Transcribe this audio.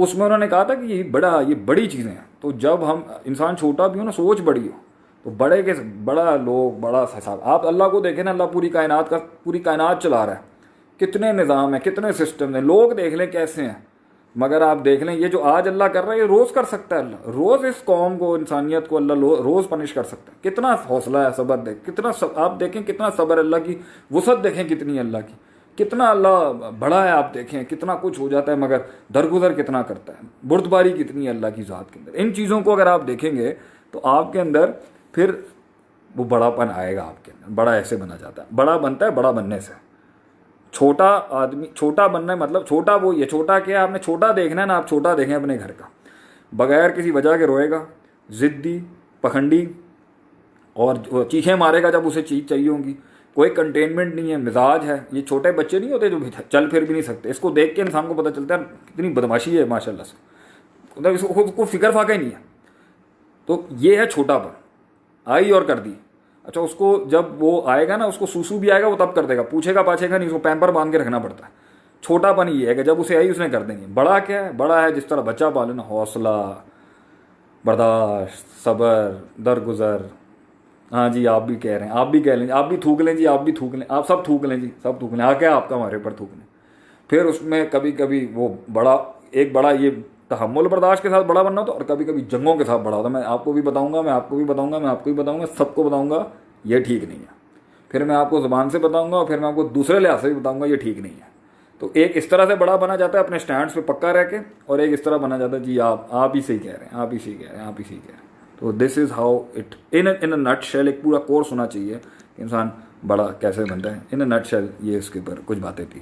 اس میں انہوں نے کہا تھا کہ یہ بڑی چیزیں ہیں. تو جب ہم انسان چھوٹا بھی ہو نا, سوچ بڑی ہو, تو بڑے کے بڑا لوگ بڑا حساب. آپ اللہ کو دیکھیں نا, اللہ پوری کائنات چلا رہا ہے, کتنے نظام ہیں, کتنے سسٹم ہیں, لوگ دیکھ لیں کیسے ہیں. مگر آپ دیکھ لیں یہ جو آج اللہ کر رہا ہے یہ روز کر سکتا ہے. اللہ روز اس قوم کو, انسانیت کو اللہ روز پنش کر سکتا ہے. کتنا حوصلہ ہے, صبر دیکھ, آپ دیکھیں کتنا صبر, اللہ کی وسعت دیکھیں کتنی اللہ کی, کتنا اللہ بڑا ہے. آپ دیکھیں کتنا کچھ ہو جاتا ہے مگر درگزر کتنا کرتا ہے, بردباری کتنی ہے اللہ کی ذات کے اندر. ان چیزوں کو اگر آپ دیکھیں گے تو آپ کے اندر پھر وہ بڑا پن آئے گا آپ کے اندر. بڑا ایسے بنا جاتا ہے, بڑا بنتا ہے بڑا بننے سے. چھوٹا آدمی, چھوٹا بننا ہے مطلب چھوٹا وہ یہ چھوٹا کیا, آپ نے چھوٹا دیکھنا ہے نا, آپ چھوٹا دیکھیں اپنے گھر کا, بغیر کسی وجہ کے روئے گا, ضدی, پکھنڈی, اور چیخیں مارے گا جب اسے چیز چاہیے ہوگی. کوئی کنٹینمنٹ نہیں ہے, مزاج ہے. یہ چھوٹے بچے نہیں ہوتے جو چل پھر بھی نہیں سکتے, اس کو دیکھ کے انسان کو پتہ چلتا ہے کتنی بدماشی ہے ماشاء اللہ سے, مطلب اس کو فکر فاقہ ہی نہیں ہے. تو یہ ہے چھوٹا پن. آئی اور کر دی. اچھا, اس کو جب وہ آئے گا نا, اس کو سوسو بھی آئے گا, وہ تب کر دے گا, پوچھے گا پاچھے گا نہیں, اس کو پیمپر باندھ کے رکھنا پڑتا ہے. چھوٹا پن یہ ہے کہ جب اسے آئی اس نے کر دیں گے. بڑا کیا ہے, بڑا ہے جس طرح بچہ پالے نا, حوصلہ, برداشت, صبر, درگزر. ہاں جی, آپ بھی کہہ رہے ہیں, آپ بھی کہہ لیں, آپ بھی تھوک لیں جی, آپ بھی تھوک لیں, آپ سب تھوک لیں جی, سب تھوک لیں. کیا آپ کا ہمارے اوپر تھوک لیں. پھر اس میں کبھی کبھی وہ بڑا یہ تحمل برداشت کے ساتھ بڑا بننا ہوتا ہے, اور کبھی کبھی جنگوں کے ساتھ بڑا ہوتا ہے. میں آپ کو بھی بتاؤں گا, میں آپ کو بھی بتاؤں گا, میں آپ کو بھی بتاؤں گا, سب کو بتاؤں گا, یہ ٹھیک نہیں ہے. پھر میں آپ کو زبان سے بتاؤں گا, اور پھر میں آپ کو دوسرے لحاظ سے بھی بتاؤں گا, یہ ٹھیک نہیں ہے. تو ایک اس طرح سے بڑا بنا جاتا ہے اپنے سٹینڈز پہ پکا رہ کے, اور ایک اس طرح بنا جاتا ہے جی آپ ہی صحیح کہہ رہے ہیں, آپ ہی صحیح کہہ رہے ہیں, آپ ہی صحیح کہہ رہے ہیں. تو this is how it in a nutshell. ایک پورا کورس ہونا چاہیے کہ انسان بڑا کیسے بنتا ہے. ان اے نٹ شیل یہ اس کے اوپر کچھ باتیں تھیں.